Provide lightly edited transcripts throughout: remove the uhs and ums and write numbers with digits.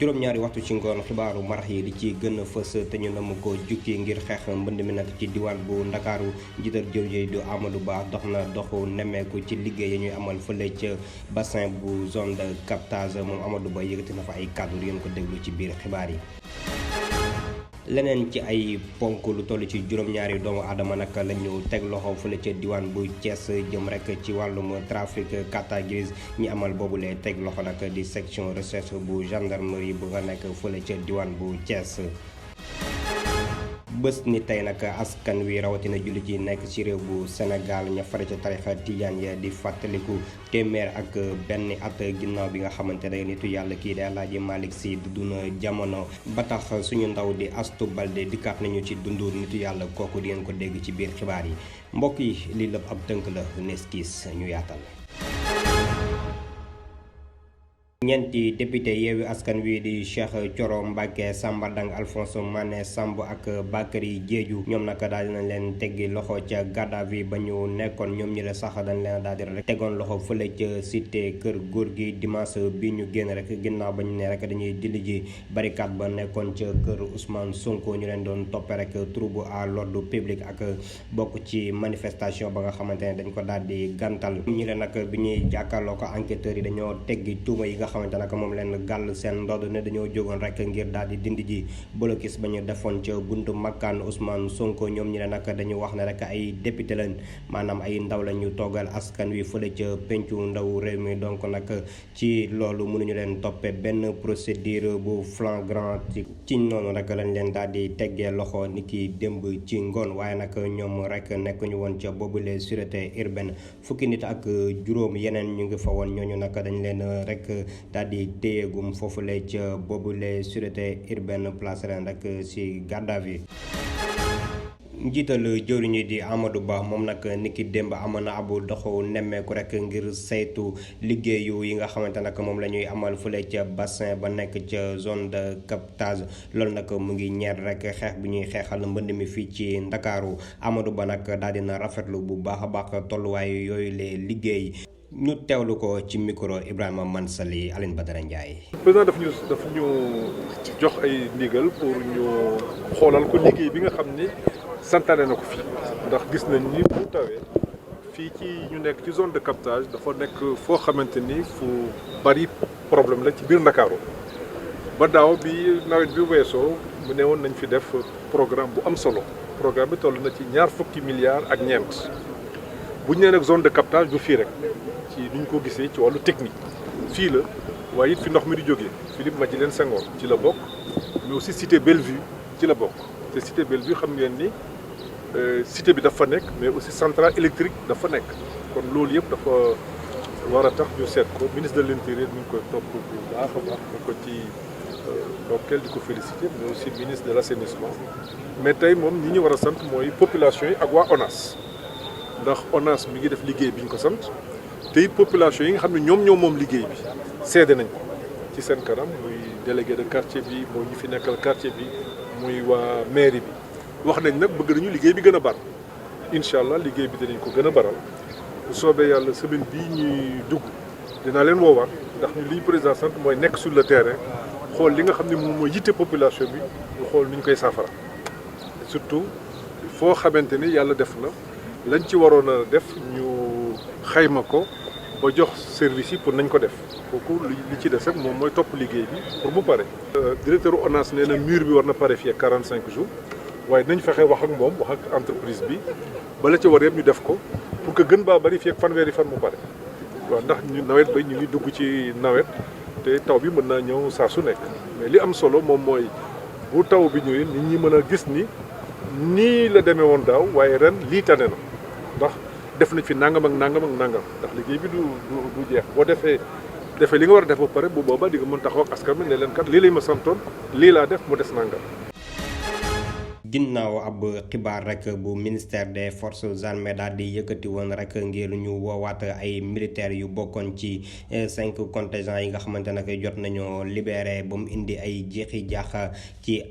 juróom-ñaari waxtu ci ngoon xibaaru marax yi di ci gën a fës te ñu nam ko jukki ngir xeex mbënd mi nag ci diwaan bu ndakaaru njiital jëwjëy du Amadou Ba dox na doxu nemmeeku ci liggéey yi ñuy amal fële ca bassin bu zone de captage moom Amadou Ba yëkkati na fa ay kàddu ngeen ko déglu ci biir xibaar yi. leneen ci ay ponk lu toll ci juróom-ñaari doomu aadama nag la ñu teg loxo fële ca diwaan bu Thiès jëm rek ci wàllum trafic carte grise ñi amal boobule teg loxo nag di section recherche bu gendarmerie bu nga nekk fële ca diwaan bu Thiès. bés ni tey nag askan wi rawatina jullit yi nekk ci réew bu Sénégal ña fare ca tarixa tijaan ya di fàttaliku téeméer ak benn at ginnaaw bi nga xamante ne nitu yàlla kii di Alaaji Malick Sy duna jamono ba tax suñu ndaw di Astou Baldé dikkaat nañu ci dundu nitu yàlla kooku di ngeen ko dégg ci biir xibaar yi mbokk yi lii lépp ab tënk la neskis ñu yaatal. ñeenti député Yewwi Askan Wi di Cheikh Thioro Mbacké Samba Dang Alphonse Mané Samb ak Bakary Diédhiou ñoom nag daal dinañ leen teggi loxo ca garde à vue ba ñu nekkoon ñoom ñi la sax dañ leen daal di rek tegoon loxo fële ca cité kër góor gi dimanche bi ñu génn rek ginnaaw ba ñu ne rek dañuy dindi ji barricade ba nekkoon ca kër Ousmane Sonko ñu leen doon toppee rek trouble à l'ordre public ak bokk ci manifestation ba nga xamante ne dañ ko daal di gàntal ñi leen nag bi ñuy jàkkaarloo ko enquêteurs yi dañoo teggi tuuma yi nga xamante nag moom leen gàll seen ndodd ne dañoo jógoon rek ngir daal di dindi ji blocus ba ñu defoon ca buntu makkaan Ousmane Sonko ñoom ñi ne nag dañu wax ne rek ay député lañ maanaam ay ndaw la ñu toogal askan wi fële ca pencu ndaw réew mi donc nag ci loolu mënuñu leen toppee benn procédure bu flagrant ci noonu rek lañ leen daal di teggee loxo ni ki démb ci ngoon waaye nag ñoom rek nekkuñu woon ca boobule sûreté urbaine fukki nit ak juróom yeneen ñu ngi fa woon ñooñu nag dañ leen rek daal di téyeegum foofule ca boobule sûreté urbaine place ren rek ci garde à vue. njiital jëwriñ yi di Amadou Ba moom nag niki démb amoon na abu doxu nemmeeku rek ngir saytu liggéeyu yi nga xamante nag moom la ñuy amal fële ca bassin ba nekk ca zone de captage loolu nag mu ngi ñeer rek xeex bi ñuy xeexal mbënd mi fii ci Ndakaaru Amadou Ba nag daal dina rafetlu bu baax a baax tolluwaayu yooyu le liggéey ñu teewlu ko ci micro Ibrahima Mansali Aline Badara Ndiaye. président daf ñu jox ay ndigal pour ñu xoolal ko liggéey bi nga xam ni santaane na ko fii ndax gis nañ ni bu tawee fii ci ñu nekk ci zone de captage dafa nekk foo xamante ni fu bari problème la ci biir Ndakaaru ba daaw bi nawet bi weesoo mu ne woon nañ fi def programme bu am solo programme bi toll na ci $20 milliards ak ñeent bu ñu nee nag zone de captage du fii rek ci ni ñu ko gisee ci wàllu technique fii la waaye it fi ndox mi di jógee Philippe Madjilène Senghor ci la bokk mais aussi cité Bellevue ci la bokk te cité Bellevue xam ngeen ni cité bi dafa nekk mais aussi centrale électrique dafa nekk kon loolu yëpp dafa war a tax ñu seet ko ministre de l'intérieur mi ngi koy topp bu baax a baax mu ko ci ndokkeel di ko félicité mais aussi ministre de l'assainissement mais tey moom ñi ñu war a sant mooy population yi ak waa ONAS ndax ONAS mi ngi def liggéey bi ñu ko sant te it population yi nga xam ne ñoom moom liggéey bi seede nañ ko ci seen kanam muy délégué de quartier bi mooy ñu fi nekkal quartier bi muy waa mairie bi wax nañ nag bëgg nañu liggéey bi gën a bar incha allah liggéey bi dinañ ko gën a baral bu soobee yàlla semaine bii ñuy dugg dinaa leen woowaat ndax ñu li ñu président sant mooy nekk sur le terrain xool li nga xam ne moom mooy yitte population bi ñu xool ni ñu koy saafara surtout foo xamante ni yàlla def na lañ ci waroon a def ñu xayma ko ba jox service yi pour nañ ko def kooku li ci des rek moom mooy topp liggéey bi pour bu pare. directeur ONAS nee na mur bi war na pare fii ak 45 jours waaye nañ fexe wax ak moom wax ak entreprise bi bala ci war yëpp ñu def ko pour que gën baa bari fii ak fanweeri fan mu pare waaw ndax ñu nawet ba ñu ngi dugg ci nawet te taw bi mën naa ñëw saa su nekk mais li am solo moom mooy bu taw bi ñëwee nit ñi mën a gis ni nii la demee woon daaw waaye ren lii tane na ndax def nañ fi nangam ak nangam ak nangam ndax liggéey bi du jeex boo defee li nga war a def ba pare bu boobaa di nga mën taxaw ak askan bi ne leen kat lii lañ ma santoon lii laa def mu des nangam. ginnaaw ab xibaar rek bu ministère des forces armées daal di yëkkati woon rek ngir ñu woowaat ay militaires yu bokkoon ci 5 contingents yi nga xamante ne jot nañoo libéré ba mu indi ay jeexi jaaxa ci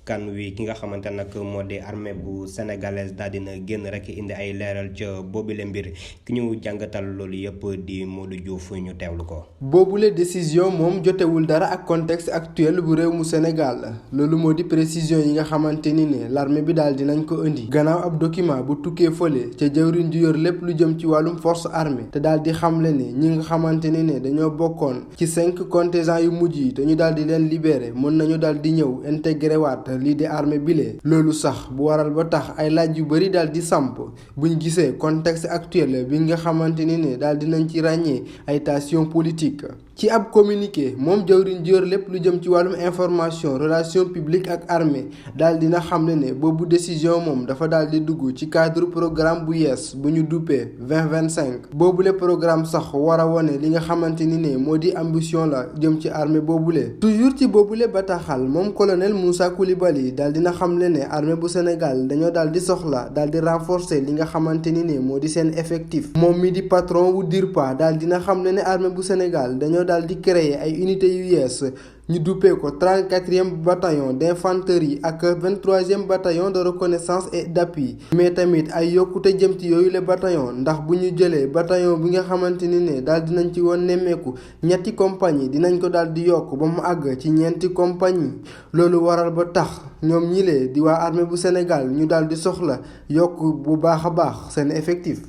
askan wi ki nga xamante nag moo di armée bu sénégalaise daal dina génn rek indi ay leeral ca boobule mbir ki ñu jàngatal loolu yëpp di Modou Diouf ñu teewlu ko. boobule décision moom jotewul dara ak contexte actuel bu réew mu Sénégal loolu moo di précision yi nga xamante ni ne l'armée bi daal dinañ ko indi gannaaw ab document bu tukkee fële ca jëwriñ ju yor lépp lu jëm ci wàllum force armée te daal di xamle ne ñi nga xamante ni ne dañoo bokkoon ci 5 contingents yu mujj yi te ñu daal di leen libéré mën nañu daal di ñëw intégré waat lii di armée bile loolu sax bu waral ba tax ay laaj yu bëri daal di samp buñ gisee contexte actuel bi nga xamante ni ne daal dinañ ci ràññee ay tensions politiques. ci ab communiqué moom jawriñ ji yor lépp lu jëm ci wàllum information relation publique ak armée daal dina xamle ne boobu décision moom dafa daal di dugg ci cadre programme bu yees bu ñu duppee 2025 boobule programme sax war a wone li nga xamante ni ne moo di ambition la jëm ci armée boobule. toujours ci boobule bataaxal moom colonel Moussa Coulibaly daal dina xamle ne armée bu Sénégal dañoo daal di soxla daal di renforcer li nga xamante ni ne moo di seen effectif moom mi di patron wu DIRPA daal dina xamle ne armée bu Sénégal dañoo daal di créer ay unités yu yees ñu duppee ko 34e bataillon d'infanterie ak 23e bataillon de reconnaissance et d'appui mais tamit ay yokkute jëm ci yooyu le bataillon ndax bu ñu jëlee bataillon bi nga xamante ni ne daal dinañ ci woon nemmeeku ñetti compagnie dinañ ko daal di yokk ba mu àgg ci ñeenti compagnie loolu waral ba tax ñoom ñilee di waa armée bu Sénégal ñu daal di soxla yokk bu baax a baax seen effectif.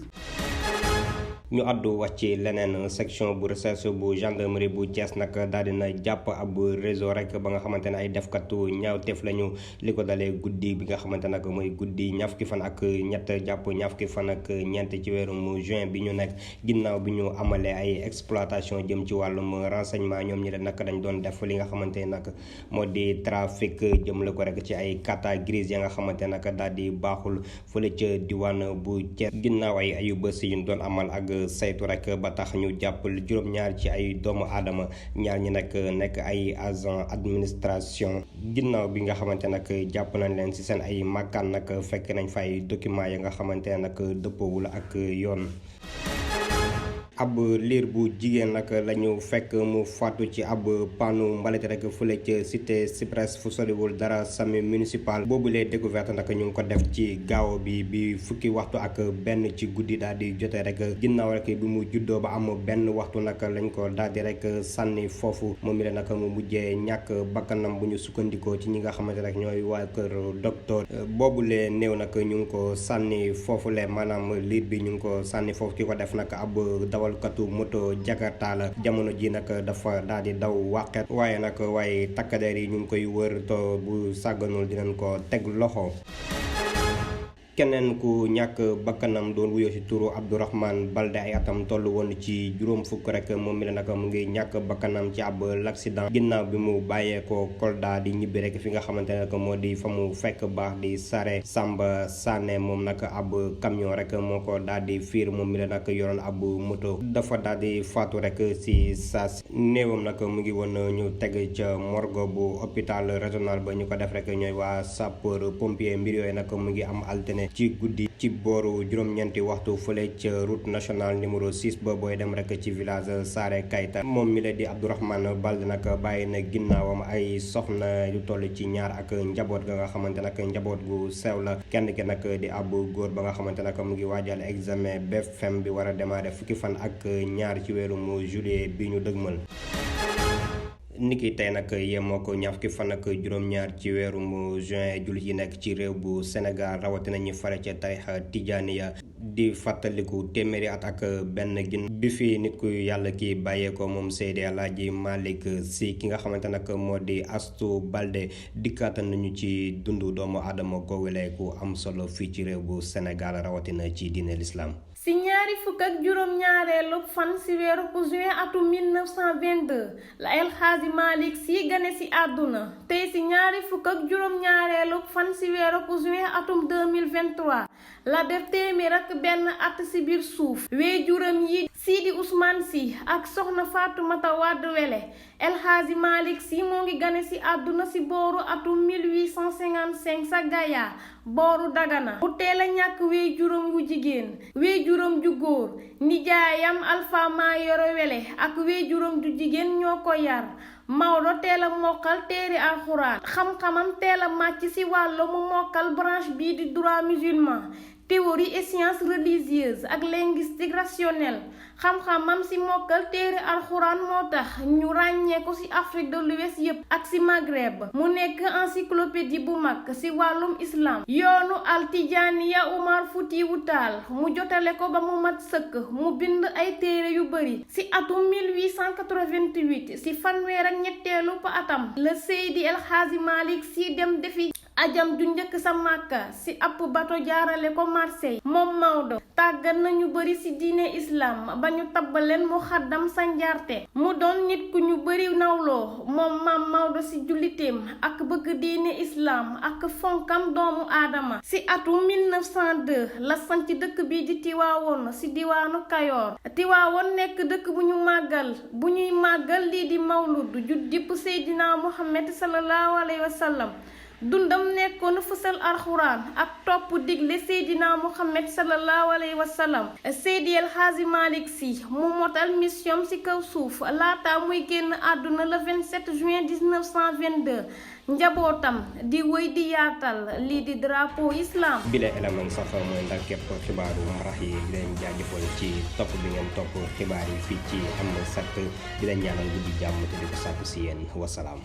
ñu àddu wax ci leneen section bu recherche bu gendarmerie bu Thiès nag daal dina jàpp ab réseau rek ba nga xamante ne ay defkatu ñaawteef lañu li ko dalee guddi bi nga xamante nag mooy guddi ñaar fukki fan ak ñett jàpp ñaar fukki fan ak ñeent ci weerum juin bi ñu nekk ginnaaw bi ñu amalee ay exploitation jëm ci wàllum renseignement ñoom ñi leen nag dañ doon def li nga xamante ne nag moo di trafic jëmale ko rek ci ay carte grise ya nga xamante nag daal di baaxul fële ca diwaan bu Thiès ginnaaw ay ayubés yi ñu doon amal ak saytu rek ba tax ñu jàppal juróom-ñaar ci ay doomu aadama ñaar ñi nag nekk ay agent administration ginnaaw bi nga xamante nag jàpp nañ leen ci seen ay makkaan nag fekk nañ fa ay documents ya nga xamante ne nag dëppoowul ak yoon. ab liir bu jigéen nag lañu fekk mu faatu ci ab pannu mbalit rek fële ca cité Cyprès fu soriwul dara sami municipal boobulee découverte nag ñu ngi ko def ci gaaw bi fukki waxtu ak benn ci guddi daal di jotee rek ginnaaw rek bi mu juddoo ba am benn waxtu nag lañ ko daal di rek sànni foofu moom mi la nag mu mujjee ñàkk bakkanam bu ñu sukkandikoo ci ñi nga xamante rek ñooy waa kër docteur boobulee néew nag ñu ngi ko sànni foofu le maanaam liir bi ñu ngi ko sànni foofu ki ko def nag ab dawalkatu moto Jakarta la jamono ji nag dafa daal di daw wàqet waaye takkadeer yi ñu ngi koy wër to bu sàgganul dinañ ko teg loxo. keneen ku ñàkk bakkanam doon wuyoo ci turu Abdourahmane Balde ay atam toll woon ci juróom fukk rek moom mi la nag mu ngi ñàkk bakkanam ci ab l'accident ginnaaw bi mu bàyyeekoo Kolda di ñibbi rek fi nga xamante ne moo di fa mu fekk baax di Sare Samba Sané moom nag ab camion rek moo ko daal di fiir moom mi la nag yoroon ab moto dafa daal di faatu rek ci saas néewam nag mu ngi woon ñu teg ca morgue bu hôpital régional ba ñu ko def rek ñooy waa sapeur pompier mbir yooyu nag mu ngi am altine ci guddi ci booru juróom-ñeenti waxtu fële ca route nationale numéro 6 ba booy dem rek ci village Saare Kayta moom mi la di Abdourahmane Balde nag bàyyi na ginnaawam ay soxna yu toll ci ñaar ak njaboot ga nga xamante nag njaboot gu sew la kenn ki nag di ab góor ba nga xamante nag mu ngi waajal examen BFEM bi war a démarrer fukki fan ak ñaar ci weerum juillet bi ñu dëgmal. niki tey nag yemoo ko ñaar fukki fan ak juróom-ñaar ci weerum juin jullit yi nekk ci réew bu Sénégal rawatina ñu fare ca tarixa tijaaniya di fàttaliku téeméeri at ak benn gin bi fi nit ku yàlla ki bàyyeekoo moom Seydi Alaaji Malick Sy ki nga xamante nag moo di Astou Balde dikkaata nañu ci dundu doomu aadama googule ku am solo fii ci réew bu Sénégal rawatina ci diine l'islam. si ñaari fukk ak juróom-ñaareelu fan si weeru juin atum 1922 la El Hadji Malick Sy gane si àdduna tey si ñaari fukk ak juróom-ñaareelu fan si weeru juin atum 2023 la def téeméer ak benn at si biir suuf waajuram yi Sidi Ousmane Sy ak soxna Fatoumata Wade Wele El Hadji Malick Sy moo ngi gane si àdduna si booru atum 1855 sa Gaya booru Dagana mu teel a ñàkk waajuram wu jigéen waajuram ju góor nijaayam Alpha Mayoro Wele ak waajuram ju jigéen ñoo ko yar Maodo teel a mokkal téere alxuraan xam-xamam teel a màcc ci wàllu mu mokkal branche bii di droit musulman théorie et sciences religieuses ak linguistique rationnelle xam-xamam ci mokkal téere alxuraan moo tax ñu ràññee ko ci Afrique de l'Ouest yépp ak ci Maghreb mu nekk encyclopédie bu mag ci wàllum islam yoonu Altijaaniya Umar Futiyu Taal mu jotale ko ba mu mat sëkk mu bind ay téere yu bari ci atum 1888 ci fanweer ak ñetteelu pa atam la Seydi El Hadji Malick Sy dem defi ajam ju njëkk sa Makka ci ab bato jaarale ko Marseille moom Maodo tàggat nañu bari ci diine islam ba ñu tabbaleen mu xaddam sa njaarte mu doon nit ku ñu bari nawloo moom maam Maodo ci julliteem ak bëgg diine islam ak fonkam doomu aadama ci atum 1902 la sanc dëkk bi di Tiwaawoon ci diwaanu Kayoor Tiwaawoon nekk dëkk bu ñuy màggal lii di mawlud juddib Seydina Muhammad sallallahu alayhi wa sallam dundam nekkoon fësal alxuraan ak topp digle Seydina Muhammad sallallahu alayhi wa sallam Seydi El Hadji Malick Sy mu motal mission ci kaw suuf laata muy génn àdduna le 27 juin 1922 njabootam di wéy di yaatal lii di drapeau islam. bile élément sax mooy ndax képp xibaaru marax yi di leen jaajëfal ci topp bi ngeen topp xibaar yi fii ci Am Sak di leen ñaanal guddi jàmm te di ko sàkku ci yéen wasalaam.